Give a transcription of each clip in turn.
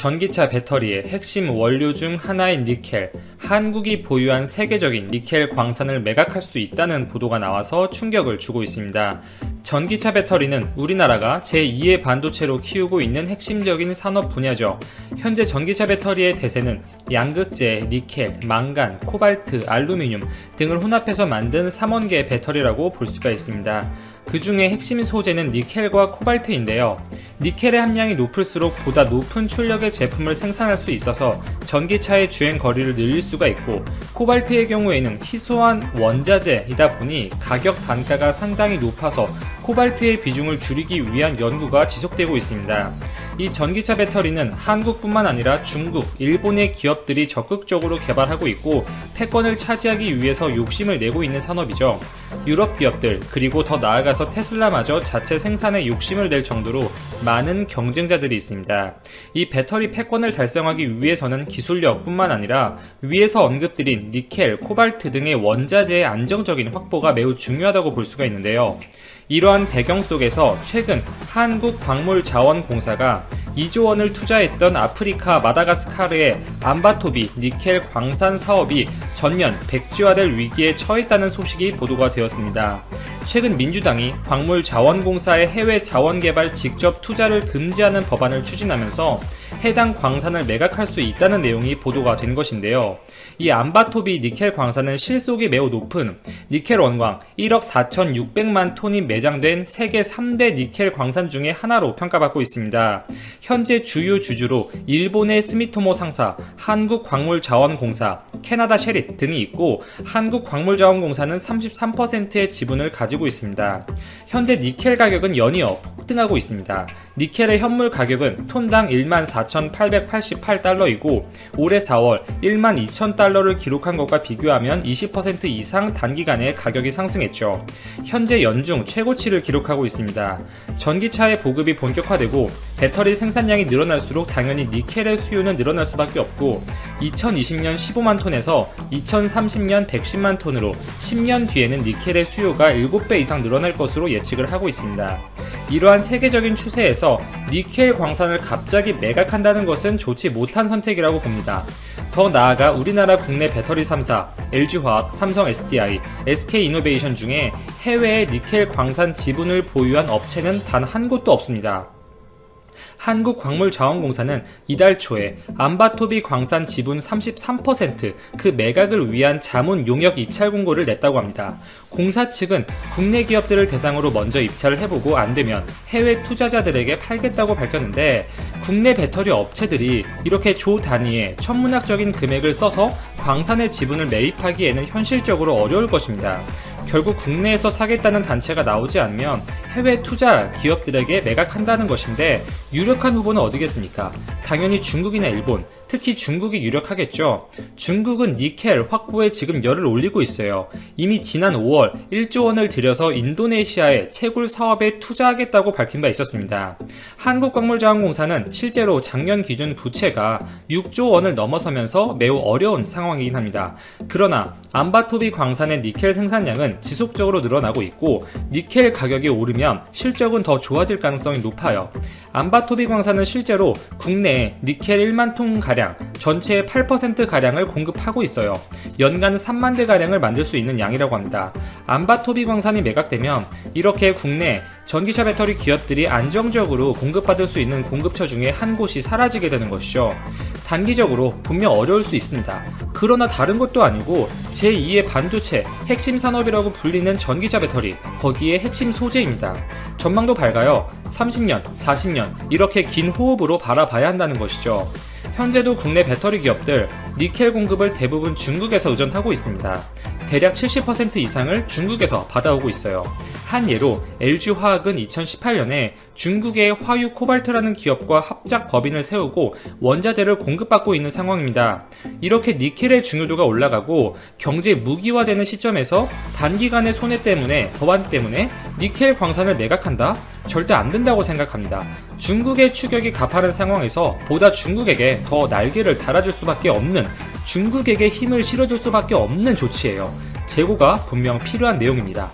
전기차 배터리의 핵심 원료 중 하나인 니켈, 한국이 보유한 세계적인 니켈 광산을 매각할 수 있다는 보도가 나와서 충격을 주고 있습니다. 전기차 배터리는 우리나라가 제2의 반도체로 키우고 있는 핵심적인 산업 분야죠. 현재 전기차 배터리의 대세는 양극재, 니켈, 망간, 코발트, 알루미늄 등을 혼합해서 만든 3원계 배터리라고 볼 수가 있습니다. 그 중에 핵심 소재는 니켈과 코발트인데요. 니켈의 함량이 높을수록 보다 높은 출력의 제품을 생산할 수 있어서 전기차의 주행 거리를 늘릴 수가 있고, 코발트의 경우에는 희소한 원자재이다 보니 가격 단가가 상당히 높아서 코발트의 비중을 줄이기 위한 연구가 지속되고 있습니다. 이 전기차 배터리는 한국뿐만 아니라 중국, 일본의 기업들이 적극적으로 개발하고 있고 패권을 차지하기 위해서 욕심을 내고 있는 산업이죠. 유럽 기업들, 그리고 더 나아가서 테슬라마저 자체 생산에 욕심을 낼 정도로 많은 경쟁자들이 있습니다. 이 배터리 패권을 달성하기 위해서는 기술력뿐만 아니라 위에서 언급드린 니켈, 코발트 등의 원자재의 안정적인 확보가 매우 중요하다고 볼 수가 있는데요. 이러한 배경 속에서 최근 한국광물자원공사가 2조 원을 투자했던 아프리카 마다가스카르의 암바토비 니켈 광산 사업이 전면 백지화될 위기에 처했다는 소식이 보도가 되었습니다. 최근 민주당이 광물자원공사의 해외 자원개발 직접 투자를 금지하는 법안을 추진하면서 해당 광산을 매각할 수 있다는 내용이 보도가 된 것인데요. 이 암바토비 니켈 광산은 실속이 매우 높은 니켈 원광 1억 4,600만 톤이 매장된 세계 3대 니켈 광산 중에 하나로 평가받고 있습니다. 현재 주요 주주로 일본의 스미토모 상사, 한국광물자원공사, 캐나다 셰릿 등이 있고, 한국광물자원공사는 33%의 지분을 가지고 있습니다. 현재 니켈 가격은 연이어 폭등하고 있습니다. 니켈의 현물 가격은 톤당 14,888달러이고 올해 4월 12,000달러를 기록한 것과 비교하면 20% 이상 단기간에 가격이 상승했죠. 현재 연중 최고치를 기록하고 있습니다. 전기차의 보급이 본격화되고 배터리 생산량이 늘어날수록 당연히 니켈의 수요는 늘어날 수밖에 없고, 2020년 15만 톤에서 2030년 110만 톤으로 10년 뒤에는 니켈의 수요가 7배 이상 늘어날 것으로 예측을 하고 있습니다. 이러한 세계적인 추세에서 니켈 광산을 갑자기 매각한다는 것은 좋지 못한 선택이라고 봅니다. 더 나아가 우리나라 국내 배터리 3사, LG화학, 삼성 SDI, SK이노베이션 중에 해외에 니켈 광산 지분을 보유한 업체는 단 한 곳도 없습니다. 한국광물자원공사는 이달 초에 암바토비 광산 지분 33% 그 매각을 위한 자문 용역 입찰 공고를 냈다고 합니다. 공사 측은 국내 기업들을 대상으로 먼저 입찰을 해보고 안되면 해외 투자자들에게 팔겠다고 밝혔는데, 국내 배터리 업체들이 이렇게 조 단위의 천문학적인 금액을 써서 광산의 지분을 매입하기에는 현실적으로 어려울 것입니다. 결국 국내에서 사겠다는 단체가 나오지 않으면 해외 투자 기업들에게 매각한다는 것인데, 유력한 후보는 어디겠습니까? 당연히 중국이나 일본, 특히 중국이 유력하겠죠. 중국은 니켈 확보에 지금 열을 올리고 있어요. 이미 지난 5월 1조 원을 들여서 인도네시아의 채굴 사업에 투자하겠다고 밝힌 바 있었습니다. 한국광물자원공사는 실제로 작년 기준 부채가 6조 원을 넘어서면서 매우 어려운 상황이긴 합니다. 그러나 암바토비 광산의 니켈 생산량은 지속적으로 늘어나고 있고, 니켈 가격이 오르면 실적은 더 좋아질 가능성이 높아요. 암바토비 광산은 실제로 국내에 니켈 1만 톤가량, 전체의 8%가량을 공급하고 있어요. 연간 3만 대가량을 만들 수 있는 양이라고 합니다. 암바토비 광산이 매각되면 이렇게 국내 전기차 배터리 기업들이 안정적으로 공급받을 수 있는 공급처 중에 한 곳이 사라지게 되는 것이죠. 단기적으로 분명 어려울 수 있습니다. 그러나 다른 것도 아니고 제2의 반도체, 핵심 산업이라고 불리는 전기차 배터리, 거기에 핵심 소재입니다. 전망도 밝아요. 30년, 40년 이렇게 긴 호흡으로 바라봐야 한다는 것이죠. 현재도 국내 배터리 기업들 니켈 공급을 대부분 중국에서 의존하고 있습니다. 대략 70% 이상을 중국에서 받아오고 있어요. 한 예로 LG화학은 2018년에 중국의 화유 코발트라는 기업과 합작 법인을 세우고 원자재를 공급받고 있는 상황입니다. 이렇게 니켈의 중요도가 올라가고 경제 무기화되는 시점에서 단기간의 손해 때문에, 법안 때문에 니켈 광산을 매각한다? 절대 안 된다고 생각합니다. 중국의 추격이 가파른 상황에서 보다 중국에게 더 날개를 달아줄 수밖에 없는, 중국에게 힘을 실어줄 수밖에 없는 조치예요. 재고가 분명 필요한 내용입니다.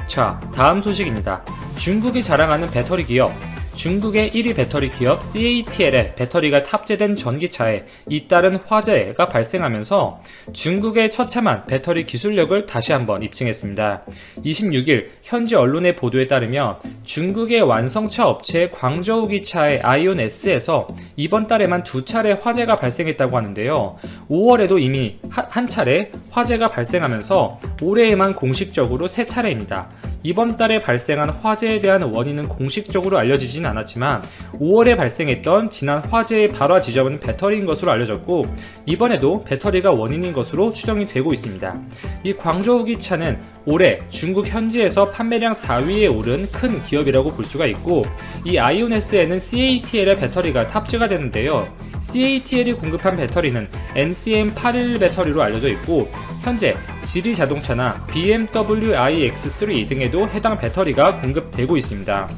자, 다음 소식입니다. 중국이 자랑하는 배터리 기업. 중국의 1위 배터리 기업 CATL에 배터리가 탑재된 전기차에 잇따른 화재가 발생하면서 중국의 처참한 배터리 기술력을 다시 한번 입증했습니다. 26일 현지 언론의 보도에 따르면 중국의 완성차 업체 광저우 기차의 아이온 S에서 이번 달에만 2차례 화재가 발생했다고 하는데요. 5월에도 이미 한 차례 화재가 발생하면서 올해에만 공식적으로 3차례입니다. 이번 달에 발생한 화재에 대한 원인은 공식적으로 알려지진 않았지만 5월에 발생했던 지난 화재의 발화 지점은 배터리인 것으로 알려졌고 이번에도 배터리가 원인인 것으로 추정이 되고 있습니다. 이 광저우 기차는 올해 중국 현지에서 판매량 4위에 오른 큰 기업이라고 볼 수가 있고 이 아이온 S에는 CATL의 배터리가 탑재가 되는데요. CATL이 공급한 배터리는 NCM811 배터리로 알려져 있고 현재 지리 자동차나 BMW iX3 등에도 해당 배터리가 공급되고 있습니다.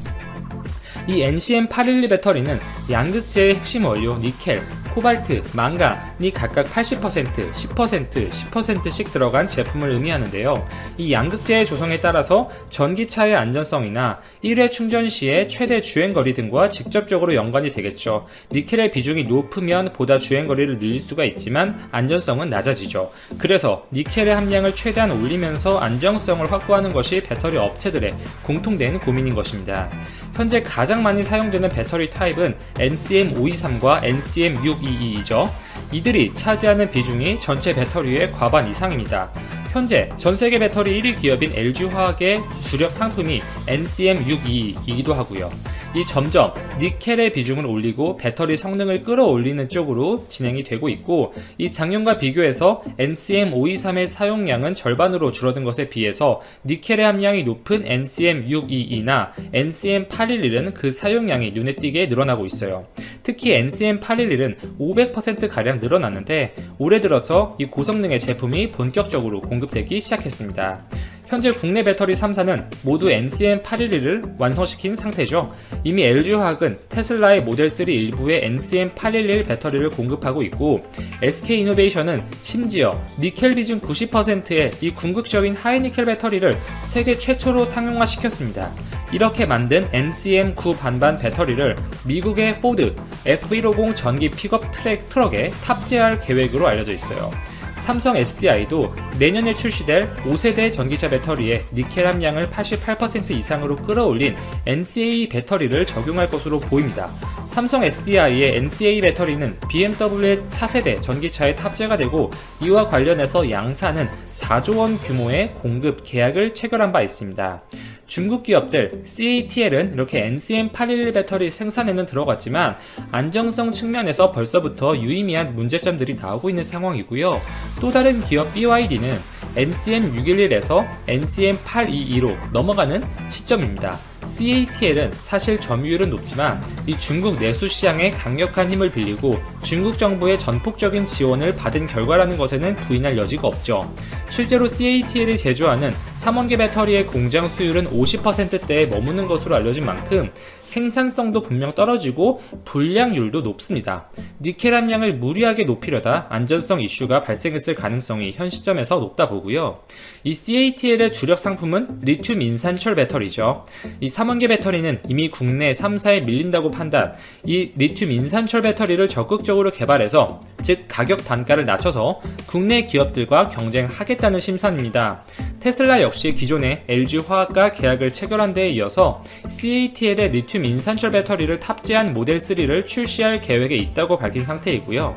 이 NCM811 배터리는 양극재의 핵심 원료 니켈, 코발트, 망간이 각각 80%, 10%, 10%씩 들어간 제품을 의미하는데요. 이 양극재의 조성에 따라서 전기차의 안전성이나 1회 충전 시의 최대 주행거리 등과 직접적으로 연관이 되겠죠. 니켈의 비중이 높으면 보다 주행거리를 늘릴 수가 있지만 안전성은 낮아지죠. 그래서 니켈의 함량을 최대한 올리면서 안정성을 확보하는 것이 배터리 업체들의 공통된 고민인 것입니다. 현재 가장 많이 사용되는 배터리 타입은 NCM523과 NCM622이죠. 이들이 차지하는 비중이 전체 배터리의 과반 이상입니다. 현재 전세계 배터리 1위 기업인 LG화학의 주력 상품이 NCM622이기도 하고요. 이 점점 니켈의 비중을 올리고 배터리 성능을 끌어올리는 쪽으로 진행이 되고 있고 이 작년과 비교해서 NCM523의 사용량은 절반으로 줄어든 것에 비해서 니켈의 함량이 높은 NCM622나 NCM811은 그 사용량이 눈에 띄게 늘어나고 있어요. 특히 NCM811은 500%가량 늘어났는데 올해 들어서 이 고성능의 제품이 본격적으로 공급되기 시작했습니다. 현재 국내 배터리 3사는 모두 NCM811을 완성시킨 상태죠. 이미 LG화학은 테슬라의 모델3 일부에 NCM811 배터리를 공급하고 있고 SK이노베이션은 심지어 니켈 비중 90%의 이 궁극적인 하이니켈 배터리를 세계 최초로 상용화시켰습니다. 이렇게 만든 NCM9 반반 배터리를 미국의 포드 F150 전기 픽업 트럭에 탑재할 계획으로 알려져 있어요. 삼성 SDI도 내년에 출시될 5세대 전기차 배터리에 니켈 함량을 88% 이상으로 끌어올린 NCA 배터리를 적용할 것으로 보입니다. 삼성 SDI의 NCA 배터리는 BMW의 차세대 전기차에 탑재가 되고 이와 관련해서 양사는 4조 원 규모의 공급 계약을 체결한 바 있습니다. 중국 기업들 CATL은 이렇게 NCM811 배터리 생산에는 들어갔지만 안정성 측면에서 벌써부터 유의미한 문제점들이 나오고 있는 상황이고요. 또 다른 기업 BYD는 NCM611에서 NCM822로 넘어가는 시점입니다. CATL은 사실 점유율은 높지만 이 중국 내수 시장에 강력한 힘을 빌리고 중국 정부의 전폭적인 지원을 받은 결과라는 것에는 부인할 여지가 없죠. 실제로 CATL이 제조하는 3원계 배터리의 공장 수율은 50%대에 머무는 것으로 알려진 만큼 생산성도 분명 떨어지고 불량률도 높습니다. 니켈 함량을 무리하게 높이려다 안전성 이슈가 발생했을 가능성이 현 시점에서 높다 보고요. 이 CATL의 주력 상품은 리튬 인산철 배터리죠. 이 3원계 배터리는 이미 국내 3사에 밀린다고 판단, 이 리튬 인산철 배터리를 적극적으로 개발해서 즉 가격 단가를 낮춰서 국내 기업들과 경쟁하겠다는 심산입니다. 테슬라 역시 기존의 LG화학과 계약을 체결한 데에 이어서 CATL의 리튬 인산철 배터리를 탑재한 모델3를 출시할 계획에 있다고 밝힌 상태이고요.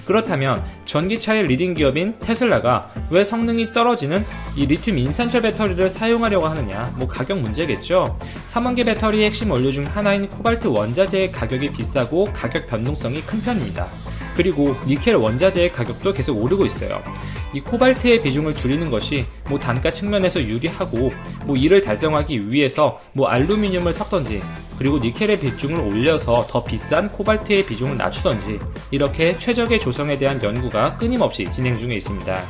그렇다면 전기차의 리딩 기업인 테슬라가 왜 성능이 떨어지는 이 리튬 인산철 배터리를 사용하려고 하느냐? 가격 문제겠죠. 3원계 배터리의 핵심 원료 중 하나인 코발트 원자재의 가격이 비싸고 가격 변동성이 큰 편입니다. 그리고 니켈 원자재의 가격도 계속 오르고 있어요. 이 코발트의 비중을 줄이는 것이 단가 측면에서 유리하고 이를 달성하기 위해서 알루미늄을 섞던지 그리고 니켈의 비중을 올려서 더 비싼 코발트의 비중을 낮추던지 이렇게 최적의 조성에 대한 연구가 끊임없이 진행 중에 있습니다.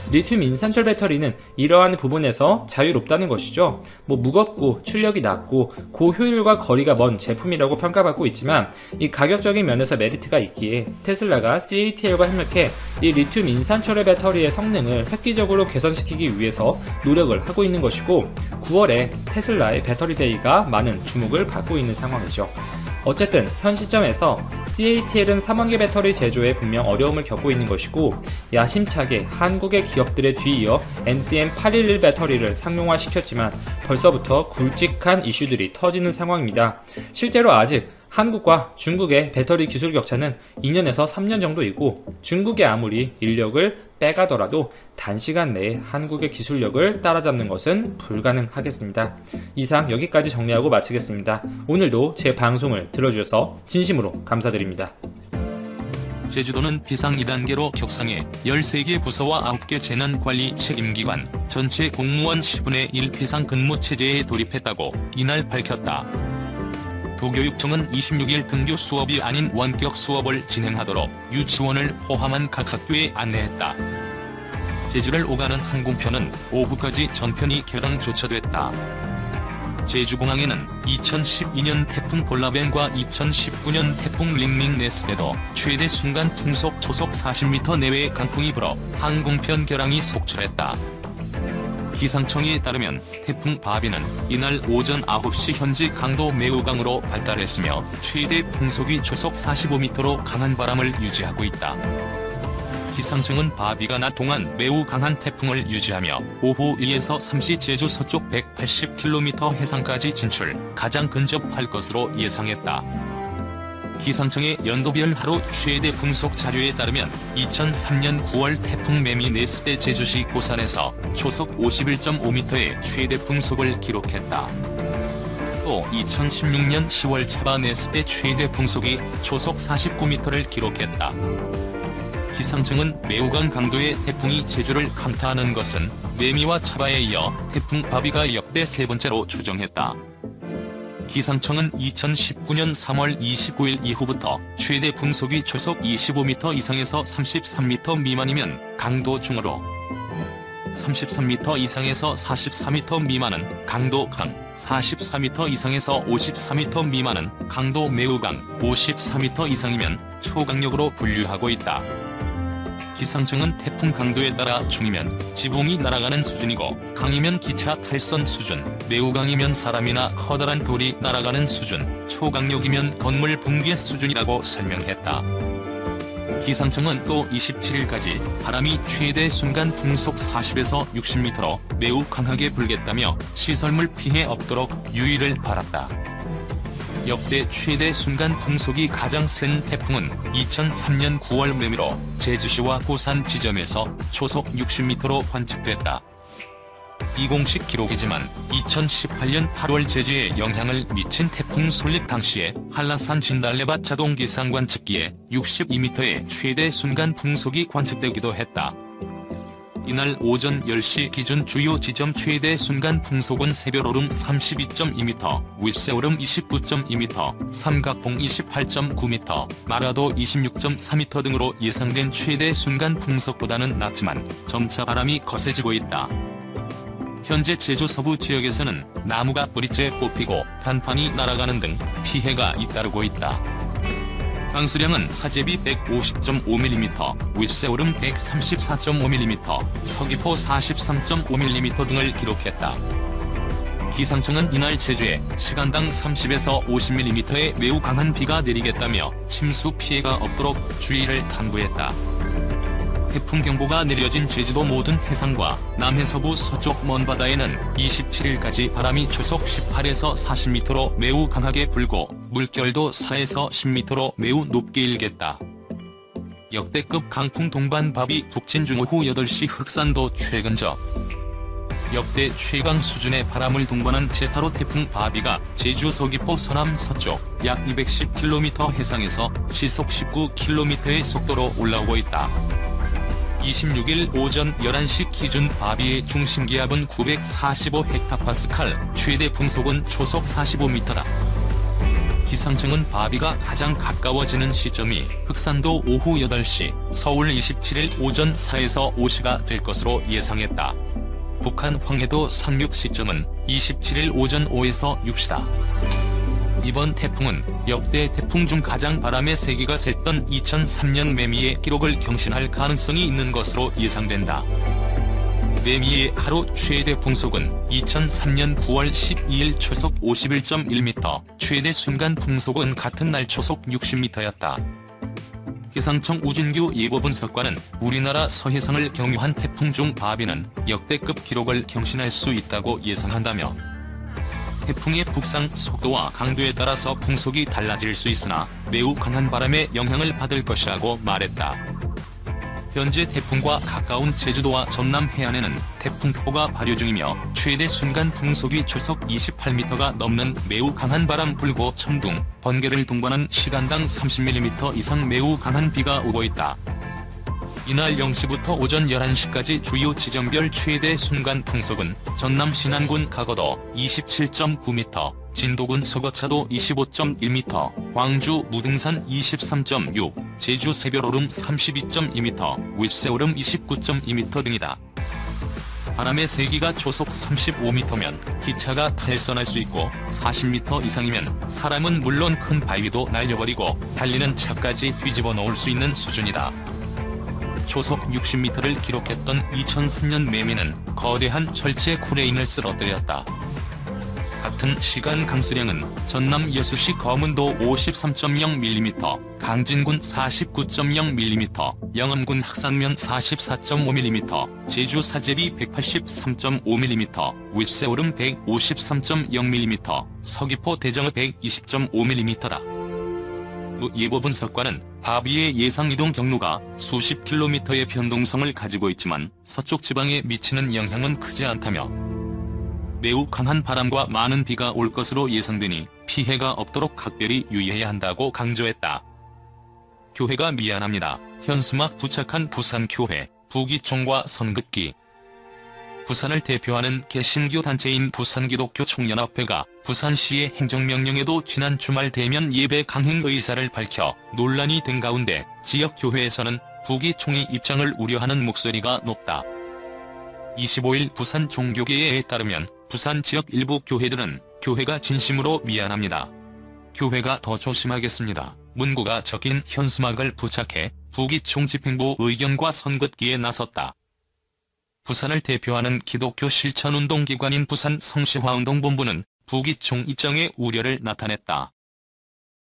리튬 인산철 배터리는 이러한 부분에서 자유롭다는 것이죠. 무겁고 출력이 낮고 고효율과 거리가 먼 제품이라고 평가받고 있지만 이 가격적인 면에서 메리트가 있기에 테슬라가 CATL과 협력해 이 리튬 인산철의 배터리의 성능을 획기적으로 개선시키기 위해서 노력을 하고 있는 것이고 9월에 테슬라의 배터리 데이가 많은 주목을 받고 있는 상황이죠. 어쨌든 현 시점에서 CATL은 3원계 배터리 제조에 분명 어려움을 겪고 있는 것이고, 야심차게 한국의 기업들에 뒤이어 NCM811 배터리를 상용화시켰지만 벌써부터 굵직한 이슈들이 터지는 상황입니다. 실제로 아직 한국과 중국의 배터리 기술 격차는 2년에서 3년 정도이고, 중국이 아무리 인력을 빼가더라도 단시간 내에 한국의 기술력을 따라잡는 것은 불가능하겠습니다. 이상 여기까지 정리하고 마치겠습니다. 오늘도 제 방송을 들어주셔서 진심으로 감사드립니다. 제주도는 비상 2단계로 격상해 13개 부서와 9개 재난관리 책임기관, 전체 공무원 10분의 1 비상근무체제에 돌입했다고 이날 밝혔다. 도교육청은 26일 등교 수업이 아닌 원격 수업을 진행하도록 유치원을 포함한 각 학교에 안내했다. 제주를 오가는 항공편은 오후까지 전편이 개랑 조처됐다. 제주공항에는 2012년 태풍 볼라벤과 2019년 태풍 링링 네스에도 최대 순간 풍속 초속 40m 내외의 강풍이 불어 항공편 결항이 속출했다. 기상청에 따르면 태풍 바비는 이날 오전 9시 현지 강도 매우 강으로 발달했으며 최대 풍속이 초속 45m로 강한 바람을 유지하고 있다. 기상청은 바비가 낮 동안 매우 강한 태풍을 유지하며 오후 2에서 3시 제주 서쪽 180km 해상까지 진출, 가장 근접할 것으로 예상했다. 기상청의 연도별 하루 최대 풍속 자료에 따르면 2003년 9월 태풍 매미 네스 때 제주시 고산에서 초속 51.5m의 최대 풍속을 기록했다. 또 2016년 10월 차바 네스 때 최대 풍속이 초속 49m를 기록했다. 기상청은 매우 강도의 태풍이 제주를 강타하는 것은 매미와 차바에 이어 태풍 바비가 역대 세 번째로 추정했다. 기상청은 2019년 3월 29일 이후부터 최대 풍속이 초속 25m 이상에서 33m 미만이면 강도 중으로, 33m 이상에서 44m 미만은 강도 강, 44m 이상에서 54m 미만은 강도 매우 강, 54m 이상이면 초강력으로 분류하고 있다. 기상청은 태풍 강도에 따라 중이면 지붕이 날아가는 수준이고, 강이면 기차 탈선 수준, 매우 강이면 사람이나 커다란 돌이 날아가는 수준, 초강력이면 건물 붕괴 수준이라고 설명했다. 기상청은 또 27일까지 바람이 최대 순간 풍속 40에서 60m로 매우 강하게 불겠다며 시설물 피해 없도록 유의를 바랐다. 역대 최대 순간 풍속이 가장 센 태풍은 2003년 9월 매미로 제주시와 고산 지점에서 초속 60m로 관측됐다. 비공식 기록이지만 2018년 8월 제주에 영향을 미친 태풍 솔릭 당시에 한라산 진달래밭 자동 기상 관측기에 62m의 최대 순간 풍속이 관측되기도 했다. 이날 오전 10시 기준 주요 지점 최대 순간 풍속은 새별오름 32.2m, 윗새오름 29.2m, 삼각봉 28.9m, 마라도 26.4m 등으로 예상된 최대 순간 풍속보다는 낮지만 점차 바람이 거세지고 있다. 현재 제주 서부 지역에서는 나무가 뿌리째 뽑히고 단판이 날아가는 등 피해가 잇따르고 있다. 강수량은 사제비 150.5mm, 윗새오름 134.5mm, 서귀포 43.5mm 등을 기록했다. 기상청은 이날 제주에 시간당 30에서 50mm의 매우 강한 비가 내리겠다며 침수 피해가 없도록 주의를 당부했다. 태풍경보가 내려진 제주도 모든 해상과 남해서부 서쪽 먼바다에는 27일까지 바람이 초속 18에서 40m로 매우 강하게 불고 물결도 4에서 10m로 매우 높게 일겠다. 역대급 강풍 동반 바비 북진 중 오후 8시 흑산도 최근저. 역대 최강 수준의 바람을 동반한 제8호 태풍 바비가 제주 서귀포 서남 서쪽 약 210km 해상에서 시속 19km의 속도로 올라오고 있다. 26일 오전 11시 기준 바비의 중심기압은 945헥타파스칼, 최대 풍속은 초속 45m다. 기상청은 바비가 가장 가까워지는 시점이 흑산도 오후 8시, 서울 27일 오전 4에서 5시가 될 것으로 예상했다. 북한 황해도 상륙 시점은 27일 오전 5에서 6시다. 이번 태풍은 역대 태풍 중 가장 바람의 세기가 셌던 2003년 매미의 기록을 경신할 가능성이 있는 것으로 예상된다. 매미의 하루 최대 풍속은 2003년 9월 12일 초속 51.1m, 최대 순간 풍속은 같은 날 초속 60m였다. 기상청 우진규 예보분석관은 우리나라 서해상을 경유한 태풍 중 바비는 역대급 기록을 경신할 수 있다고 예상한다며 태풍의 북상 속도와 강도에 따라서 풍속이 달라질 수 있으나 매우 강한 바람의 영향을 받을 것이라고 말했다. 현재 태풍과 가까운 제주도와 전남 해안에는 태풍특보가 발효 중이며 최대 순간 풍속이 초속 28m가 넘는 매우 강한 바람 불고 천둥, 번개를 동반한 시간당 30mm 이상 매우 강한 비가 오고 있다. 이날 0시부터 오전 11시까지 주요 지점별 최대 순간 풍속은 전남 신안군 가거도 27.9m, 진도군 서거차도 25.1m, 광주 무등산 23.6, 제주 새별오름 32.2m, 윗새오름 29.2m 등이다. 바람의 세기가 초속 35m면 기차가 탈선할 수 있고 40m 이상이면 사람은 물론 큰 바위도 날려버리고 달리는 차까지 뒤집어 놓을 수 있는 수준이다. 초속 60m를 기록했던 2003년 매미는 거대한 철제 크레인을 쓰러뜨렸다. 같은 시간 강수량은 전남 여수시 거문도 53.0mm, 강진군 49.0mm, 영암군 학산면 44.5mm, 제주 사제리 183.5mm, 윗새오름 153.0mm, 서귀포 대정읍 120.5mm다. 예보분석관은 바비의 예상이동 경로가 수십 킬로미터의 변동성을 가지고 있지만 서쪽 지방에 미치는 영향은 크지 않다며 매우 강한 바람과 많은 비가 올 것으로 예상되니 피해가 없도록 각별히 유의해야 한다고 강조했다. 교회가 미안합니다. 현수막 부착한 부산교회, 부기총과 선긋기. 부산을 대표하는 개신교 단체인 부산기독교 총연합회가 부산시의 행정명령에도 지난 주말 대면 예배 강행 의사를 밝혀 논란이 된 가운데 지역 교회에서는 부기총의 입장을 우려하는 목소리가 높다. 25일 부산 종교계에 따르면 부산 지역 일부 교회들은 교회가 진심으로 미안합니다. 교회가 더 조심하겠습니다. 문구가 적힌 현수막을 부착해 부기총 집행부 의견과 선긋기에 나섰다. 부산을 대표하는 기독교 실천운동기관인 부산 성시화운동본부는 부기총 입장에 우려를 나타냈다.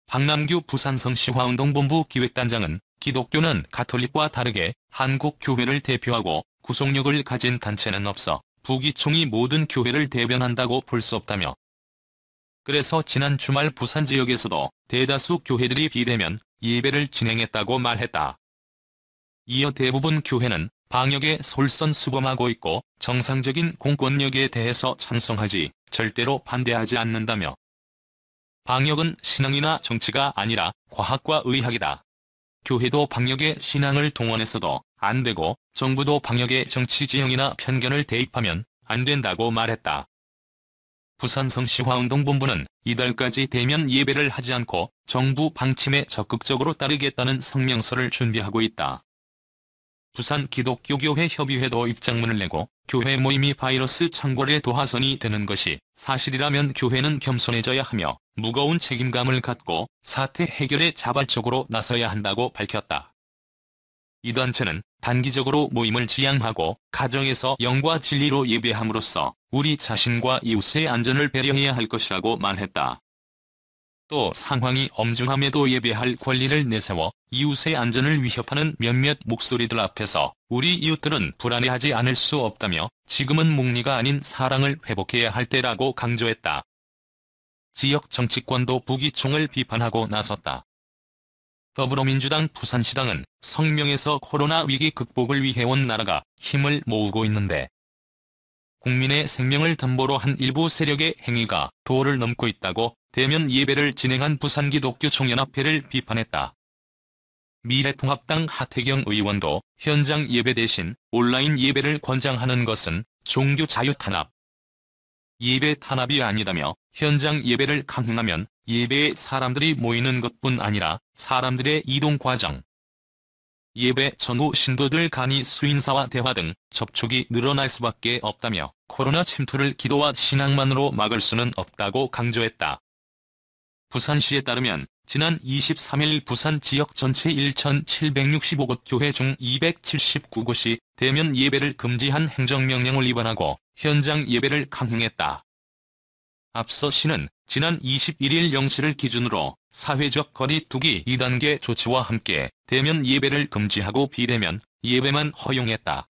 박남규 부산 성시화운동본부 기획단장은 기독교는 가톨릭과 다르게 한국 교회를 대표하고 구속력을 가진 단체는 없어 부기총이 모든 교회를 대변한다고 볼 수 없다며 그래서 지난 주말 부산 지역에서도 대다수 교회들이 비대면 예배를 진행했다고 말했다. 이어 대부분 교회는 방역에 솔선수범하고 있고 정상적인 공권력에 대해서 찬성하지 절대로 반대하지 않는다며 방역은 신앙이나 정치가 아니라 과학과 의학이다. 교회도 방역에 신앙을 동원해서도 안 되고 정부도 방역에 정치 지형이나 편견을 대입하면 안 된다고 말했다. 부산 성시화운동본부는 이달까지 대면 예배를 하지 않고 정부 방침에 적극적으로 따르겠다는 성명서를 준비하고 있다. 부산 기독교교회 협의회도 입장문을 내고 교회 모임이 바이러스 창궐의 도화선이 되는 것이 사실이라면 교회는 겸손해져야 하며 무거운 책임감을 갖고 사태 해결에 자발적으로 나서야 한다고 밝혔다. 이 단체는 단기적으로 모임을 지양하고 가정에서 영과 진리로 예배함으로써 우리 자신과 이웃의 안전을 배려해야 할 것이라고 말했다. 또 상황이 엄중함에도 예배할 권리를 내세워 이웃의 안전을 위협하는 몇몇 목소리들 앞에서 우리 이웃들은 불안해하지 않을 수 없다며 지금은 목리가 아닌 사랑을 회복해야 할 때라고 강조했다. 지역 정치권도 부기총을 비판하고 나섰다. 더불어민주당 부산시당은 성명에서 코로나 위기 극복을 위해 온 나라가 힘을 모으고 있는데 국민의 생명을 담보로 한 일부 세력의 행위가 도를 넘고 있다고 대면 예배를 진행한 부산기독교총연합회를 비판했다. 미래통합당 하태경 의원도 현장 예배 대신 온라인 예배를 권장하는 것은 종교 자유 탄압, 예배 탄압이 아니다며 현장 예배를 강행하면 예배에 사람들이 모이는 것뿐 아니라 사람들의 이동 과정, 예배 전후 신도들 간이 수인사와 대화 등 접촉이 늘어날 수밖에 없다며 코로나 침투를 기도와 신앙만으로 막을 수는 없다고 강조했다. 부산시에 따르면 지난 23일 부산 지역 전체 1,765곳 교회 중 279곳이 대면 예배를 금지한 행정명령을 위반하고 현장 예배를 강행했다. 앞서 시는 지난 21일 0시를 기준으로 사회적 거리 두기 2단계 조치와 함께 대면 예배를 금지하고 비대면 예배만 허용했다.